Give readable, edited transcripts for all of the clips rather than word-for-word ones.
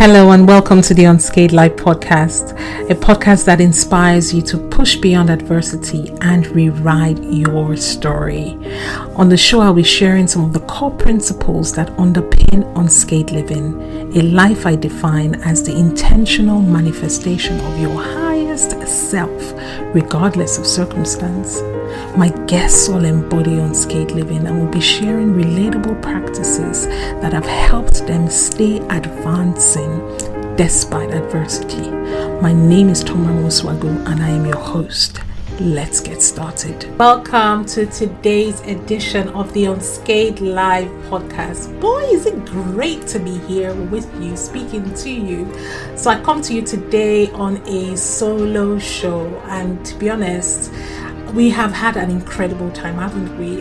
Hello and welcome to the Unscathed Life Podcast, a podcast that inspires you to push beyond adversity and rewrite your story. On the show, I'll be sharing some of the core principles that underpin unscathed living, a life I define as the intentional manifestation of your highest self, regardless of circumstance. My guests all embody unscathed living and will be sharing relatable practices that have helped them stay advancing despite adversity. My name is Tonbra Nwosuagwu and I am your host. Let's get started. Welcome to today's edition of the Unscathed Life Podcast. Boy, is it great to be here with you, speaking to you. So I come to you today on a solo show, and to be honest, we have had an incredible time, haven't we?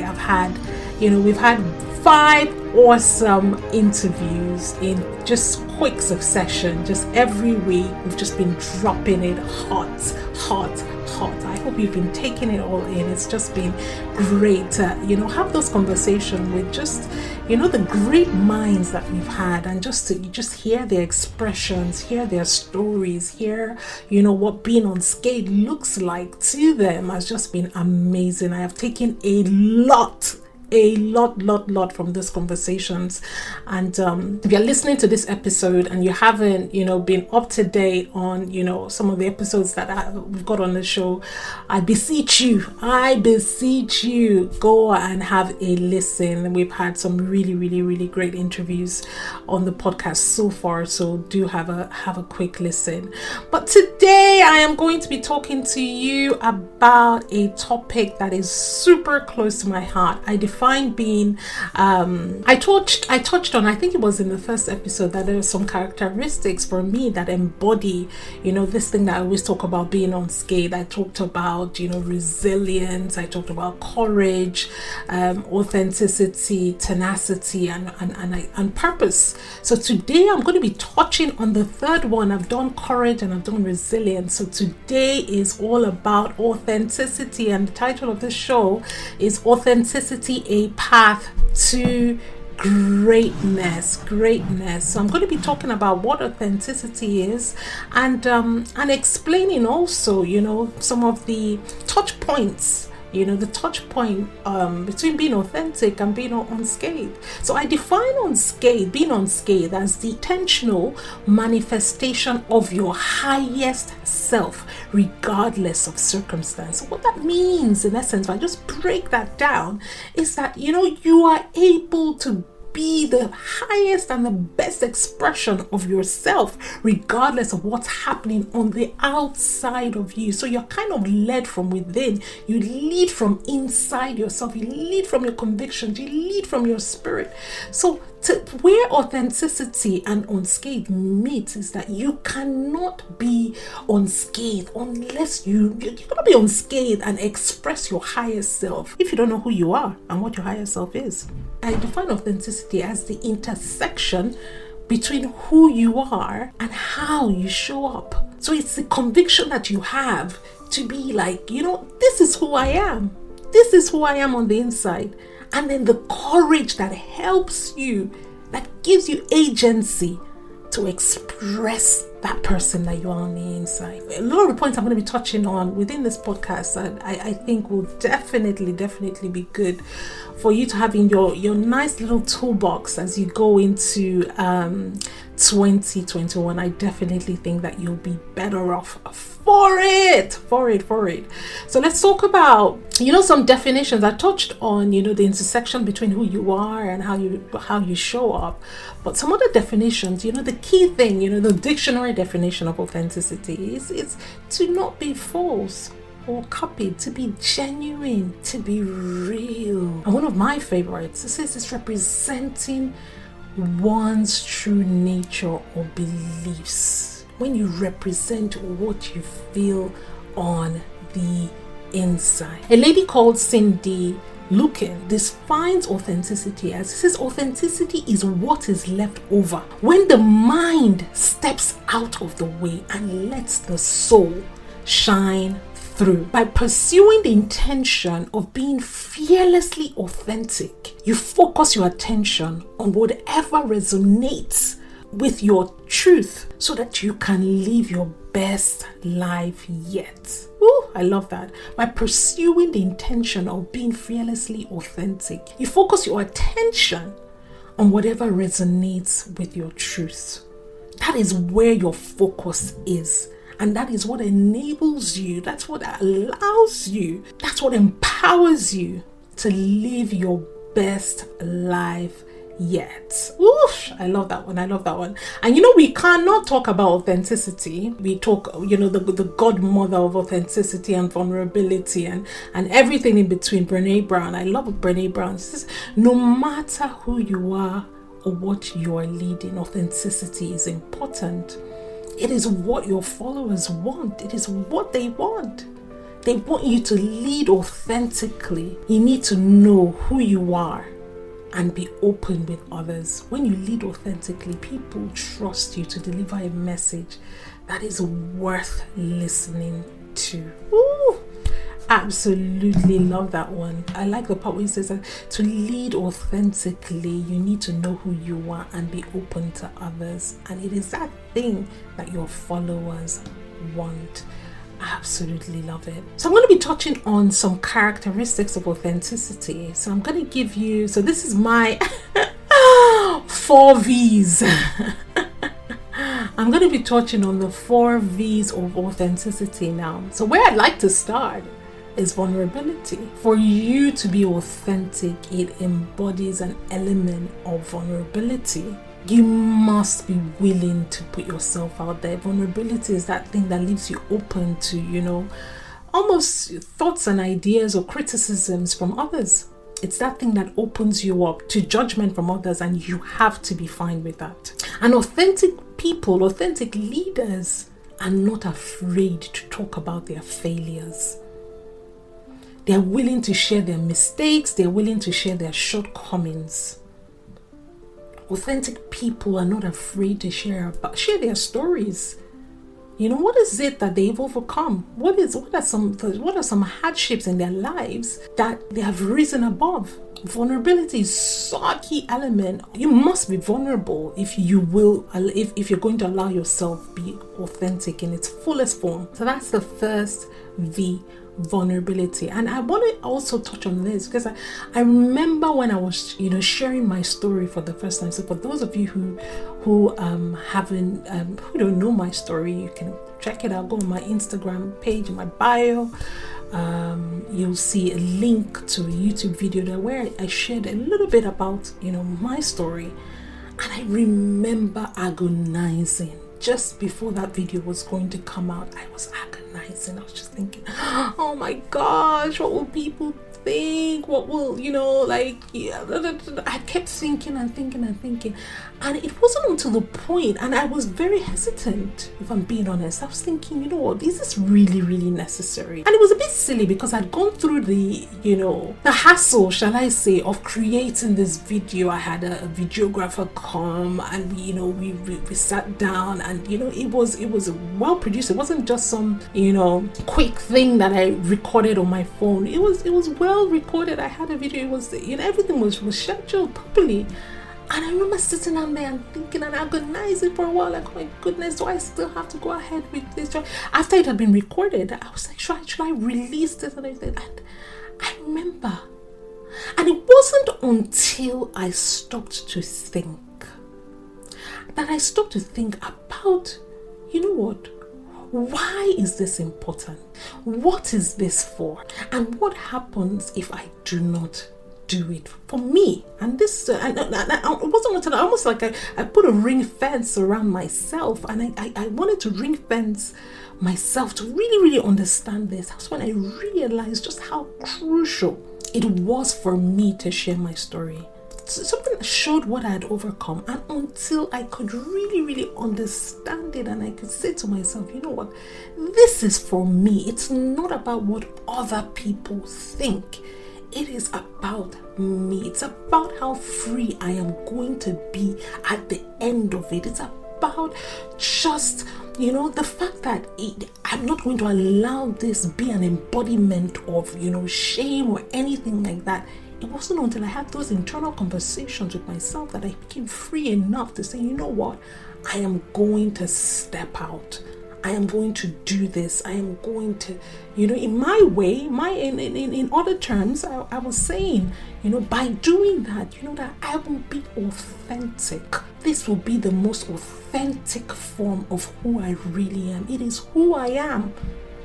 We've had 5 awesome interviews in just quick succession. Just every week, we've just been dropping it hot. I hope you've been taking it all in. It's just been great to, have those conversations with just, the great minds that we've had, and just to hear their expressions, hear their stories, hear, what being unscathed looks like to them has just been amazing. I have taken a lot from these conversations, and if you're listening to this episode and you haven't been up to date on some of the episodes that we've got on the show, I beseech you go and have a listen. We've had some really great interviews on the podcast so far, so do have a quick listen. But today I am going to be talking to you about a topic that is super close to my heart. I define being I touched on, I think it was in the first episode, that there are some characteristics for me that embody this thing that I always talk about, being unscathed. I talked about resilience, I talked about courage, authenticity, tenacity, and purpose. So today I'm going to be touching on the third one. I've done courage and I've done resilience, so today is all about authenticity, and the title of this show is Authenticity, a Path to Greatness. So I'm going to be talking about what authenticity is, and explaining also some of the touch points, the touch point between being authentic and being unscathed. So I define being unscathed as the intentional manifestation of your highest self, regardless of circumstance. What that means, in essence, if I just break that down, is that you are able to be the highest and the best expression of yourself, regardless of what's happening on the outside of you. So you're kind of led from within. You lead from inside yourself. You lead from your convictions. You lead from your spirit. So where authenticity and unscathed meet is that you cannot be unscathed unless you cannot be unscathed and express your highest self if you don't know who you are and what your higher self is. I define authenticity as the intersection between who you are and how you show up. So it's the conviction that you have to be like, this is who I am. This is who I am on the inside. And then the courage that helps you, that gives you agency to express that person that you are on the inside. A lot of the points I'm going to be touching on within this podcast, I think will definitely be good for you to have in your nice little toolbox as you go into 2021. I definitely think that you'll be better off for it. So let's talk about some definitions. I touched on the intersection between who you are and how you show up, but some other definitions, the key thing, the dictionary definition of authenticity is to not be false or copied, to be genuine, to be real. And one of my favorites, it says it's representing one's true nature or beliefs. When you represent what you feel on the inside. A lady called Cindy Lucan defines authenticity as, it says, authenticity is what is left over when the mind steps out of the way and lets the soul shine through. By pursuing the intention of being fearlessly authentic, you focus your attention on whatever resonates with your truth so that you can live your best life yet. Ooh, I love that. By pursuing the intention of being fearlessly authentic, you focus your attention on whatever resonates with your truth. That is where your focus is. And that is what enables you. That's what allows you. That's what empowers you to live your best life yet. Oof, I love that one. And we cannot talk about authenticity. We talk, the godmother of authenticity and vulnerability and everything in between. Brene Brown. I love Brene Brown. She says, no matter who you are or what you are leading, authenticity is important. It is what your followers want. It is what they want. They want you to lead authentically. You need to know who you are and be open with others. When you lead authentically, people trust you to deliver a message that is worth listening to. Ooh, absolutely love that one. I like the part where it says that to lead authentically, you need to know who you are and be open to others. And it is that thing that your followers want. Absolutely love it. So I'm going to be touching on some characteristics of authenticity. So I'm going to give you, so this is my 4 V's. I'm going to be touching on the 4 V's of authenticity now. So where I'd like to start is vulnerability. For you to be authentic, it embodies an element of vulnerability. You must be willing to put yourself out there. Vulnerability is that thing that leaves you open to, almost thoughts and ideas or criticisms from others. It's that thing that opens you up to judgment from others, and you have to be fine with that. And authentic people, authentic leaders are not afraid to talk about their failures. They're willing to share their mistakes. They're willing to share their shortcomings. Authentic people are not afraid to share their stories. What is it that they've overcome? What are some hardships in their lives that they have risen above? Vulnerability is so a key element. You must be vulnerable if you're going to allow yourself be authentic in its fullest form. So that's the first V, vulnerability. And I want to also touch on this because I remember when I was sharing my story for the first time. So for those of you who don't know my story, you can check it out. Go on my Instagram page, in my bio. You'll see a link to a YouTube video there where I shared a little bit about my story. And I remember agonizing. Just before that video was going to come out, I was agonizing. I was just thinking, oh my gosh, what will people think? What will, I kept thinking and thinking. And it wasn't until the point, and I was very hesitant, if I'm being honest. I was thinking, is this really, really necessary? And it was a bit silly because I'd gone through the hassle, shall I say, of creating this video. I had a videographer come and, we sat down and, it was well produced. It wasn't just some, quick thing that I recorded on my phone. It was well recorded. I had a video. It was, everything was scheduled properly. And I remember sitting down there and thinking and agonizing for a while, like, oh my goodness, do I still have to go ahead with this? After it had been recorded, I was like, should I release this? And everything? And I remember. And it wasn't until I stopped to think that I stopped to think about, why is this important? What is this for? And what happens if I do not do it for me? And this and it wasn't until almost like I put a ring fence around myself, and I wanted to ring fence myself to really, really understand this. That's when I realized just how crucial it was for me to share my story. Something that showed what I had overcome, and until I could really, really understand it, and I could say to myself, this is for me. It's not about what other people think. It is about me. It's about how free I am going to be at the end of it. It's about just, the fact that I'm not going to allow this be an embodiment of, shame or anything like that. it wasn't until I had those internal conversations with myself that I became free enough to say, you know what, I am going to step out. I am going to do this. I am going to, in my way, in other terms, I was saying, by doing that, that I will be authentic. This will be the most authentic form of who I really am. It is who I am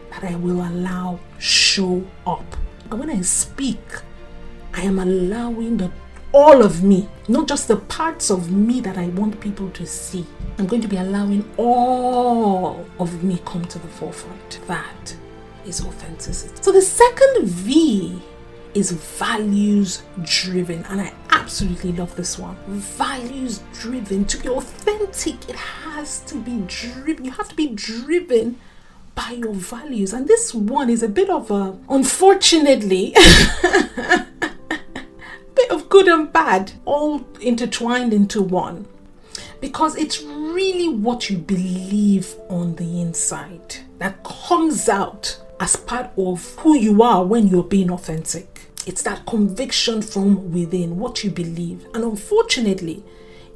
that I will allow show up. And when I speak, I am allowing all of me, not just the parts of me that I want people to see. I'm going to be allowing all of me come to the forefront. That is authenticity. So the second V is values driven. And I absolutely love this one. Values driven. To be authentic, it has to be driven. You have to be driven by your values. And this one is a bit of a, unfortunately, bit of good and bad, all intertwined into one. Because it's really what you believe on the inside that comes out as part of who you are when you're being authentic. It's that conviction from within, what you believe. And unfortunately,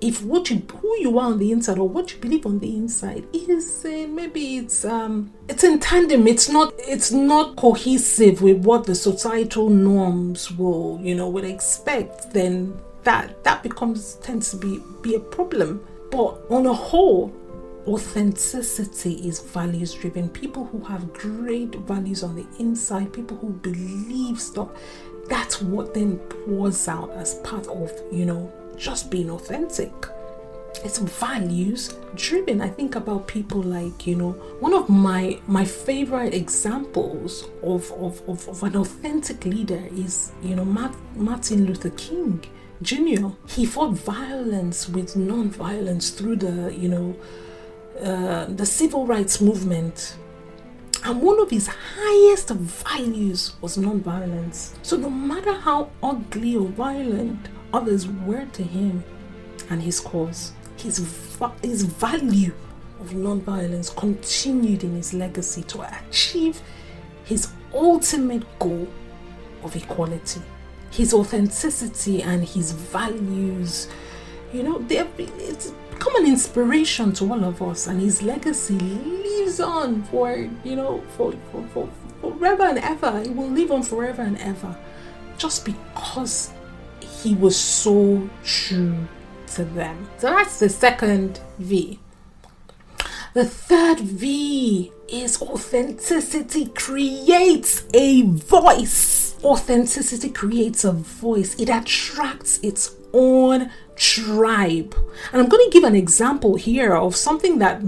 if who you are on the inside or what you believe on the inside is maybe it's in tandem, it's not cohesive with what the societal norms would expect, then that tends to be a problem. But on a whole, authenticity is values driven. People who have great values on the inside, people who believe stuff, that's what then pours out as part of just being authentic. It's values driven. I think about people like, one of my favorite examples of an authentic leader is, Martin Luther King Jr. He fought violence with non-violence through the civil rights movement. And one of his highest values was non-violence. So no matter how ugly or violent others were to him and his cause, his value of non-violence continued in his legacy to achieve his ultimate goal of equality. His authenticity and his values, it's become an inspiration to all of us, and his legacy lives on for forever and ever. It will live on forever and ever, just because he was so true to them. So that's the second V. The third V is authenticity creates a voice. Authenticity creates a voice. It attracts its own tribe. And I'm going to give an example here of something that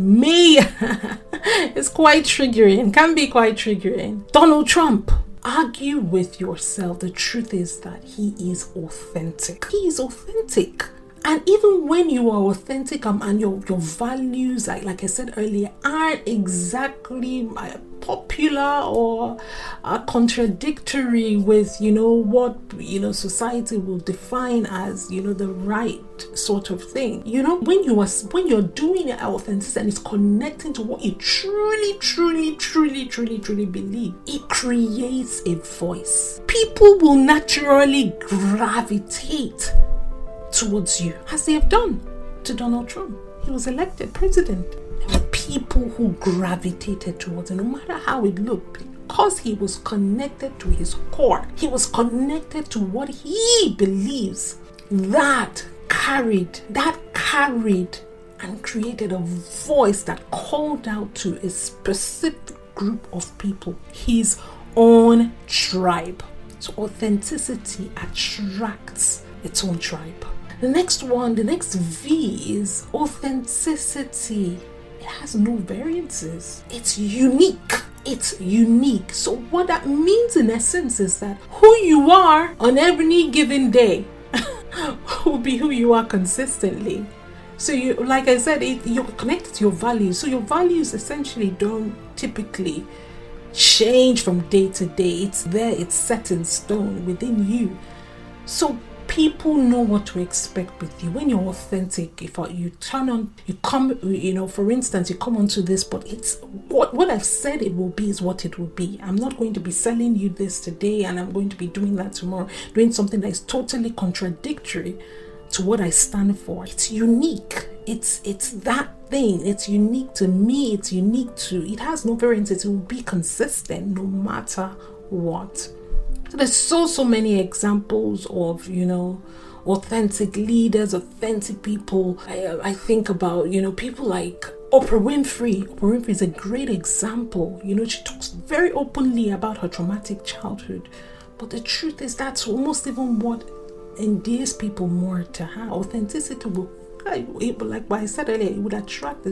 is quite triggering, can be quite triggering. Donald Trump. Argue with yourself. The truth is that he is authentic. He is authentic. And even when you are authentic and your values, like I said earlier, aren't exactly popular or contradictory with what society will define as the right sort of thing. When you're doing it authentic and it's connecting to what you truly believe, it creates a voice. People will naturally gravitate towards you, as they have done to Donald Trump. He was elected president. There were people who gravitated towards him, no matter how it looked, because he was connected to his core. He was connected to what he believes. That carried and created a voice that called out to a specific group of people, his own tribe. So authenticity attracts its own tribe. The next V is authenticity. It has no variances. It's unique. So what that means in essence is that who you are on every given day will be who you are consistently. So you, like I said, you're connected to your values. So your values essentially don't typically change from day to day. It's there, it's set in stone within you. So people know what to expect with you when you're authentic. If you turn on, you come, for instance, you come onto this, but it's what I've said it will be is what it will be. I'm not going to be selling you this today and I'm going to be doing that tomorrow, doing something that is totally contradictory to what I stand for. It's unique. It's that thing. It's unique to me. It has no variance. It will be consistent no matter what. So there's so many examples of, authentic leaders, authentic people. I think about, people like Oprah Winfrey. Oprah Winfrey is a great example. She talks very openly about her traumatic childhood. But the truth is that's almost even what endears people more to her. Authenticity will, like what I said earlier, it would attract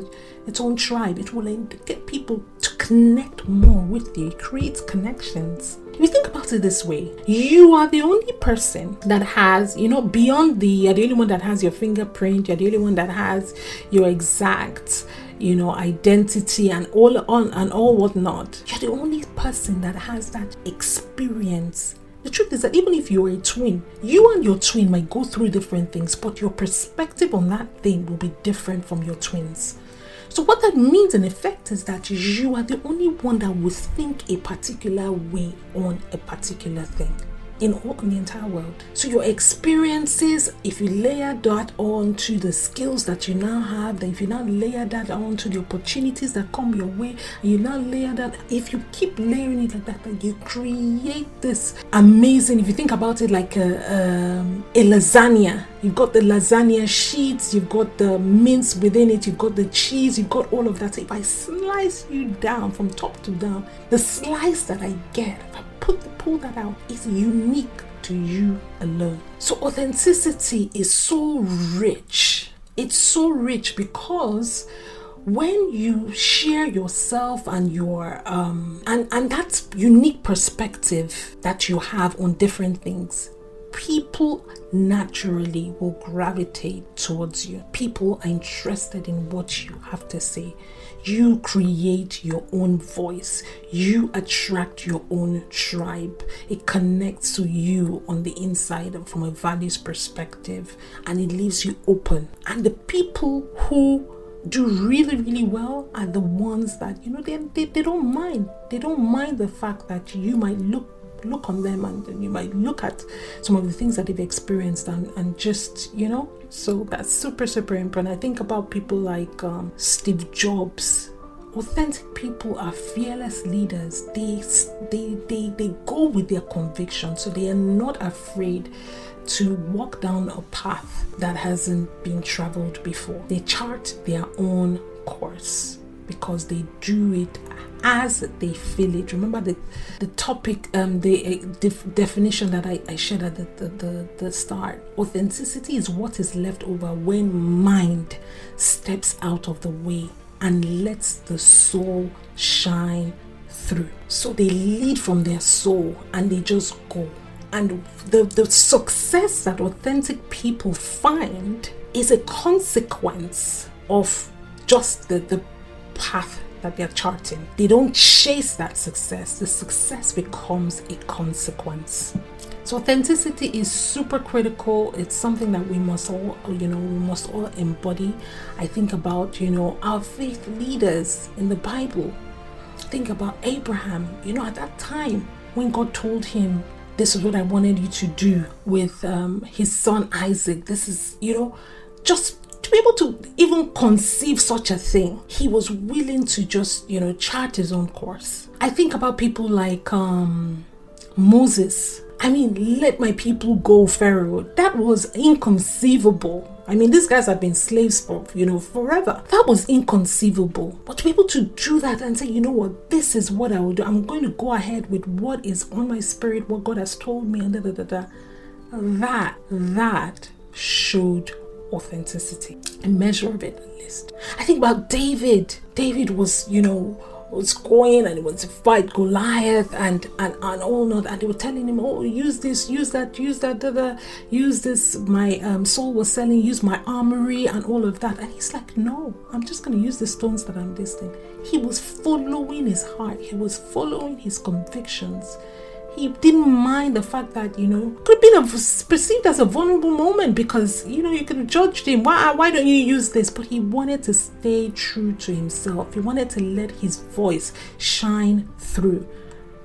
its own tribe. It will get people to connect more with you. It creates connections. If you think about it this way, you are the only person that has, beyond you're the only one that has your fingerprint, you're the only one that has your exact, identity and all whatnot. You're the only person that has that experience. The truth is that even if you're a twin, you and your twin might go through different things, but your perspective on that thing will be different from your twins. So what that means in effect is that you are the only one that will think a particular way on a particular thing in the entire world. So your experiences, if you layer that on to the skills that you now have, then if you now layer that on to the opportunities that come your way, and you now layer that, if you keep layering it like that, then you create this amazing, if you think about it like a lasagna. You've got the lasagna sheets, you've got the mince within it, you've got the cheese, you've got all of that. So if I slice you down from top to down, the slice that I get, if I pull that out, is unique to you alone. So authenticity is so rich. It's so rich because when you share yourself and your and that unique perspective that you have on different things, people naturally will gravitate towards you. People are interested in what you have to say. You create your own voice. You attract your own tribe. It connects to you on the inside from a values perspective, and it leaves you open. And the people who do really, really well are the ones that, they don't mind. They don't mind the fact that you might look on them and you might look at some of the things that they've experienced and just, so that's super, super important. I think about people like Steve Jobs. Authentic people are fearless leaders. They go with their conviction, so they are not afraid to walk down a path that hasn't been traveled before. They chart their own course because they do it as they feel it. Remember the topic, the definition that I shared at the start. Authenticity is what is left over when mind steps out of the way and lets the soul shine through. So they lead from their soul and they just go. And the success that authentic people find is a consequence of just the path that they're charting. They don't chase that success. The success becomes a consequence. So authenticity is super critical. It's something that we must all, embody. I think about, our faith leaders in the Bible. Think about Abraham. At that time when God told him, this is what I wanted you to do with his son Isaac. This is, just to be able to even conceive such a thing, he was willing to just, chart his own course. I think about people like Moses. Let my people go, Pharaoh. That was inconceivable. These guys have been slaves for, forever. That was inconceivable. But to be able to do that and say, you know what, this is what I will do. I'm going to go ahead with what is on my spirit, what God has told me, and that showed authenticity. A measure of it, at least. I think about David. David was, was going and he wants to fight Goliath and all not, and they were telling him, oh, use this, use that, use this, my Saul was selling, use my armory and all of that. And he's like, no, I'm just going to use the stones that I'm this thing. He was following his heart. He was following his convictions. He didn't mind the fact that, could have been perceived as a vulnerable moment because, you could have judged him. Why don't you use this? But he wanted to stay true to himself. He wanted to let his voice shine through.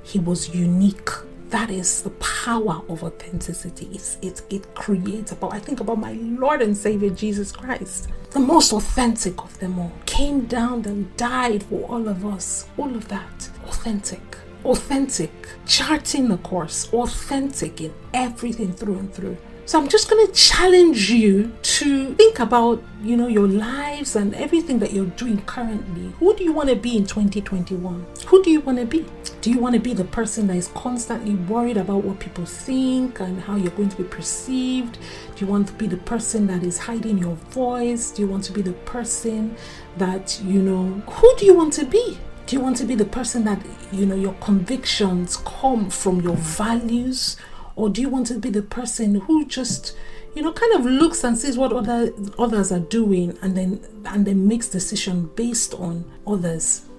He was unique. That is the power of authenticity. It creates I think about my Lord and Savior Jesus Christ, the most authentic of them all, came down and died for all of us. All of that, authentic, charting the course, authentic in everything through and through. So I'm just going to challenge you to think about, your lives and everything that you're doing currently. Who do you want to be in 2021? Who do you want to be? Do you want to be the person that is constantly worried about what people think and how you're going to be perceived? Do you want to be the person that is hiding your voice? Do you want to be the person that, who do you want to be? Do you want to be the person that, your convictions come from your values? Or do you want to be the person who just, kind of looks and sees what others are doing and then makes decision based on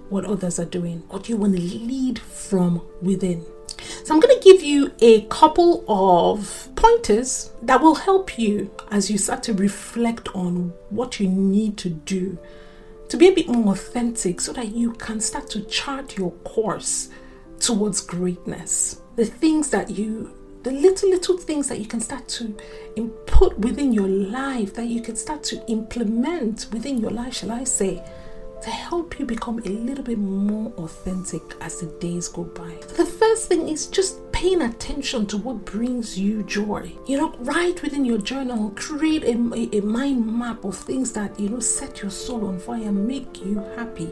what others are doing? Or do you want to lead from within? So I'm going to give you a couple of pointers that will help you as you start to reflect on what you need to do to be a bit more authentic so that you can start to chart your course towards greatness. The little things that you can start to input within your life, that you can start to implement within your life, shall I say, to help you become a little bit more authentic as the days go by. The first thing is just paying attention to what brings you joy. Write within your journal, create a mind map of things that, set your soul on fire and make you happy.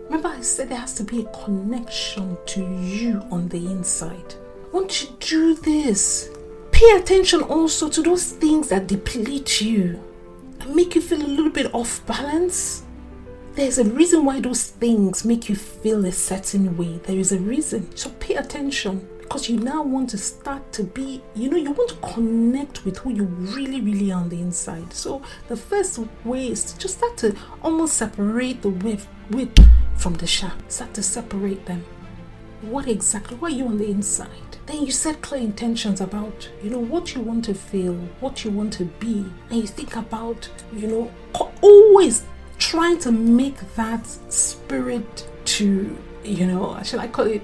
Remember I said there has to be a connection to you on the inside. Once you do this, pay attention also to those things that deplete you and make you feel a little bit off balance. There's a reason why those things make you feel a certain way. There is a reason. So pay attention, because you now want to start to be, you want to connect with who you really, really are on the inside. So the first way is to just start to almost separate the wheat from the chaff. Start to separate them. What are you on the inside? Then you set clear intentions about, what you want to feel, what you want to be. And you think about, always trying to make that spirit to, should I call it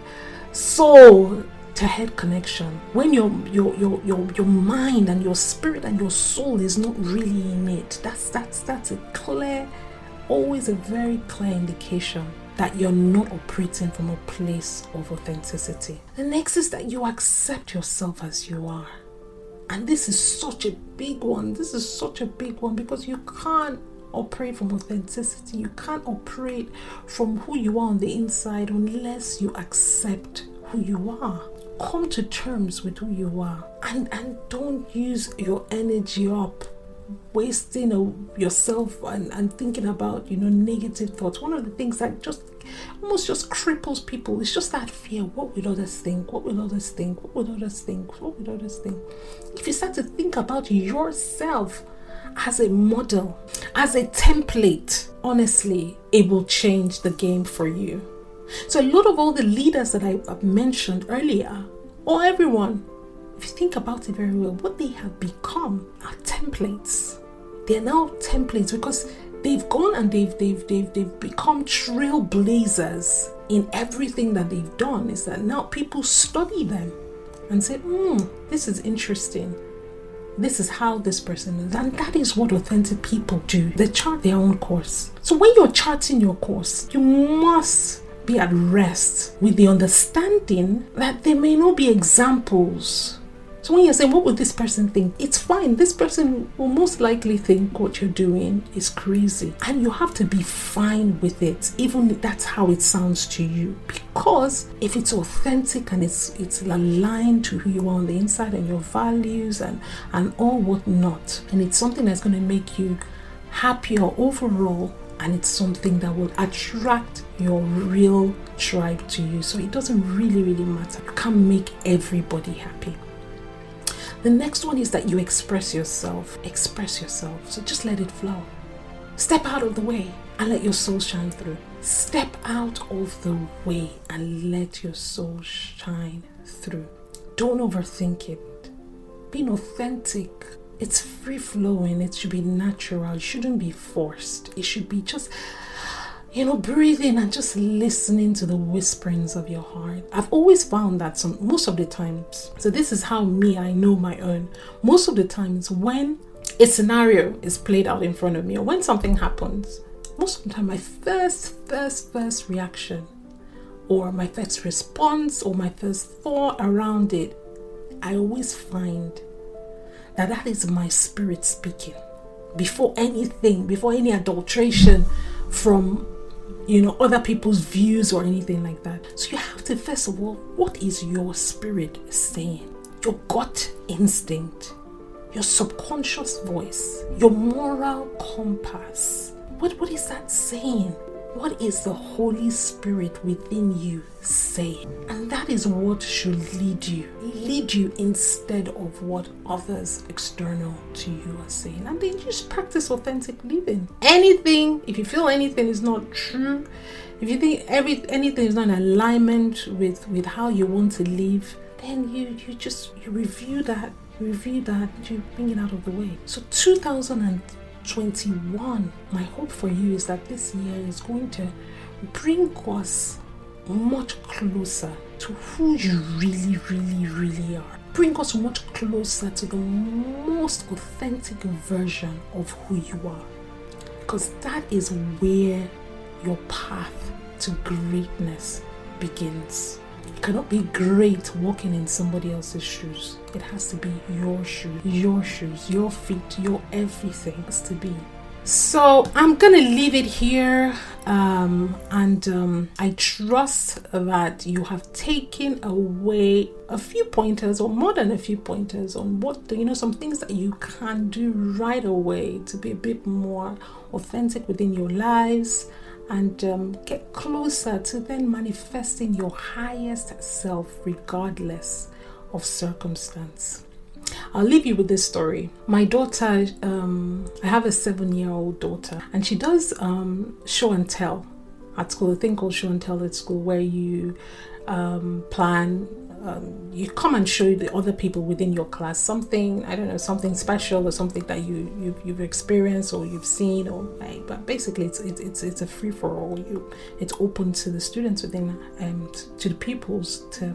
soul to head connection. When your mind and your spirit and your soul is not really in it, that's a clear, always a very clear indication that you're not operating from a place of authenticity. The next is that you accept yourself as you are. And this is such a big one. Because you can't operate from authenticity. You can't operate from who you are on the inside unless you accept who you are. Come to terms with who you are. And don't use your energy up wasting yourself and thinking about negative thoughts. One of the things that just cripples people is just that fear. What will others think? What will others think? What will others think? What will others think? If you start to think about yourself as a model, as a template, honestly, it will change the game for you. So a lot of all the leaders that I've mentioned earlier, or everyone, if you think about it very well, what they have become are templates. They're now templates because they've gone and they've become trailblazers in everything that they've done. Is that now people study them and say, this is interesting. This is how this person is. And that is what authentic people do. They chart their own course. So when you're charting your course, you must be at rest with the understanding that there may not be examples. So when you're saying, what would this person think? It's fine. This person will most likely think what you're doing is crazy. And you have to be fine with it, even if that's how it sounds to you. Because if it's authentic and it's aligned to who you are on the inside and your values and all whatnot, and it's something that's going to make you happier overall, and it's something that will attract your real tribe to you. So it doesn't really, really matter. You can't make everybody happy. The next one is that you express yourself. Express yourself. So just let it flow. Step out of the way and let your soul shine through. Step out of the way and let your soul shine through. Don't overthink it. Being authentic, it's free-flowing. It should be natural. It shouldn't be forced. It should be just, breathing and just listening to the whisperings of your heart. I've always found that most of the times, so this is how I know my own. Most of the times when a scenario is played out in front of me, or when something happens, most of the time my first reaction, or my first response, or my first thought around it, I always find that is my spirit speaking before any adulteration from other people's views or anything like that. So you have to, first of all, what is your spirit saying? Your gut instinct, your subconscious voice, your moral compass. What is that saying? What is the Holy Spirit within you saying? And that is what should lead you instead of what others external to you are saying. And then just practice authentic living. If you feel anything is not true, if you think anything is not in alignment with how you want to live, then you review that, you bring it out of the way. So 2021, my hope for you is that this year is going to bring us much closer to who you really, really, really are. Bring us much closer to the most authentic version of who you are. Because that is where your path to greatness begins. You cannot be great walking in somebody else's shoes. It has to be your shoes, your feet, your everything has to be. So I'm gonna leave it here, and I trust that you have taken away a few pointers, or more than a few pointers, on what some things that you can do right away to be a bit more authentic within your lives, and get closer to then manifesting your highest self regardless of circumstance. I'll leave you with this story. My daughter, I have a 7-year-old daughter, and she does show and tell at school, a thing called show and tell at school, where you plan, you come and show the other people within your class something, I don't know, something special or something that you've experienced or you've seen, but basically it's a free for all. It's open to the students within, to the pupils to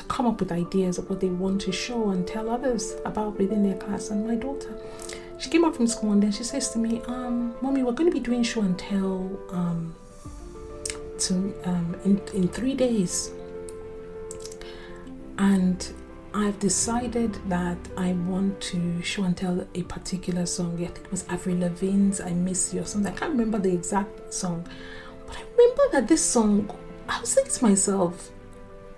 come up with ideas of what they want to show and tell others about within their class. And my daughter, she came up from school and then she says to me, Mommy, we're going to be doing show and tell in 3 days, and I've decided that I want to show and tell a particular song. I think it was Avril Lavigne's I Miss You or something. I can't remember the exact song, but I remember that this song, I was thinking to myself,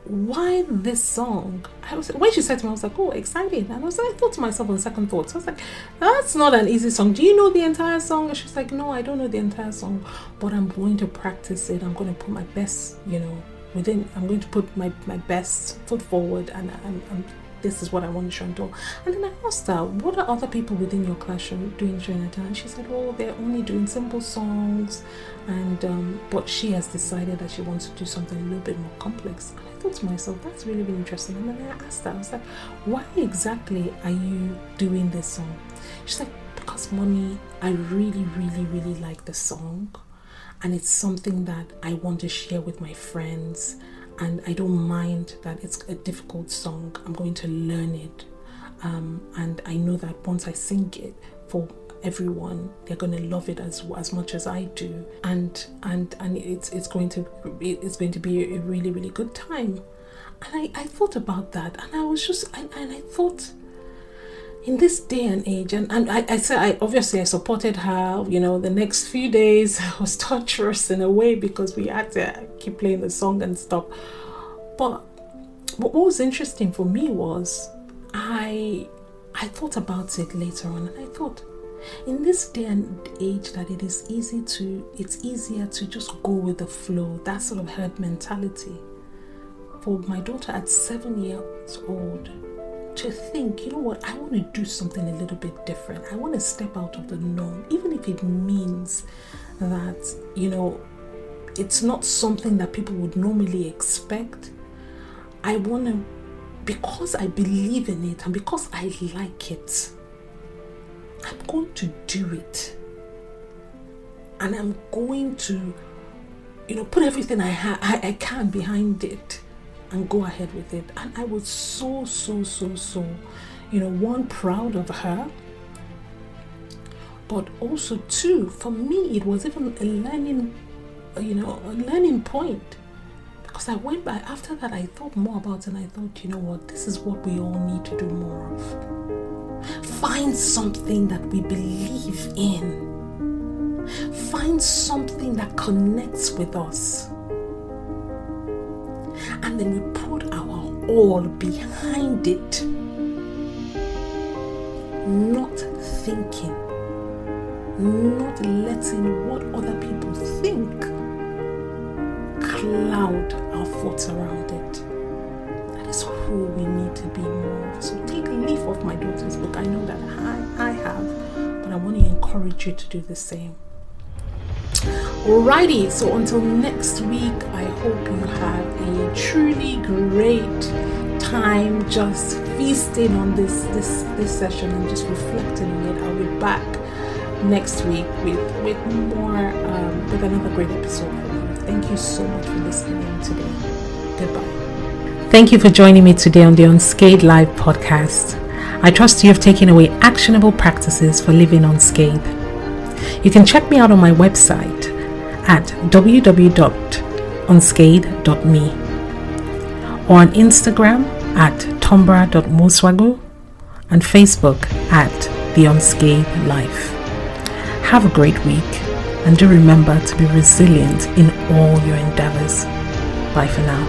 why this song? When she said to me, I was like, oh, exciting. And I thought to myself on second thoughts, I was like, that's not an easy song. Do you know the entire song? And she's like, no, I don't know the entire song, but I'm going to practice it. I'm going to put my best, I'm going to put my best foot forward, and this is what I want to show and tell. And then I asked her, what are other people within your class doing during that time? And she said, well, they're only doing simple songs, and but she has decided that she wants to do something a little bit more complex. And I thought to myself, that's really, really interesting. And then I asked her, I was like, why exactly are you doing this song? She's like, because Mommy, I really, really, really like the song, and it's something that I want to share with my friends, and I don't mind that it's a difficult song. I'm going to learn it, and I know that once I sing it for everyone, they're going to love it as much as I do, and it's going to be a really, really good time. And I thought about that, and I was just and I thought, in this day and age, and I said, I supported her. The next few days was torturous in a way because we had to keep playing the song and stuff. But what was interesting for me was I thought about it later on, and I thought, in this day and age, that it's easier to just go with the flow, that sort of herd mentality. For my daughter at 7 years old, to think, I want to do something a little bit different. I want to step out of the norm, even if it means that, it's not something that people would normally expect. I want to because I believe in it and because I like it, I'm going to do it. And I'm going to, put everything I can behind it and go ahead with it. And I was so, one, proud of her. But also, two, for me, it was even a learning point. Because I went by, after that, I thought more about it, and I thought, this is what we all need to do more of. Find something that we believe in. Find something that connects with us. And then we put our all behind it. Not thinking. Not letting what other people think cloud our thoughts around it. That is who we need to be more of. So take a leaf off my daughter's book. I know that I have, but I want to encourage you to do the same. Alrighty, so until next week, I hope you have a truly great time just feasting on this session and just reflecting on it. I'll be back next week with more with another great episode for you. Thank you so much for listening today. Goodbye. Thank you for joining me today on the Unscathed Life Podcast. I trust you have taken away actionable practices for living unscathed. You can check me out on my website at www.unscathed.me or on Instagram at Tonbra Nwosuagwu and Facebook at The Unscathed Life. Have a great week, and do remember to be resilient in all your endeavors. Bye for now.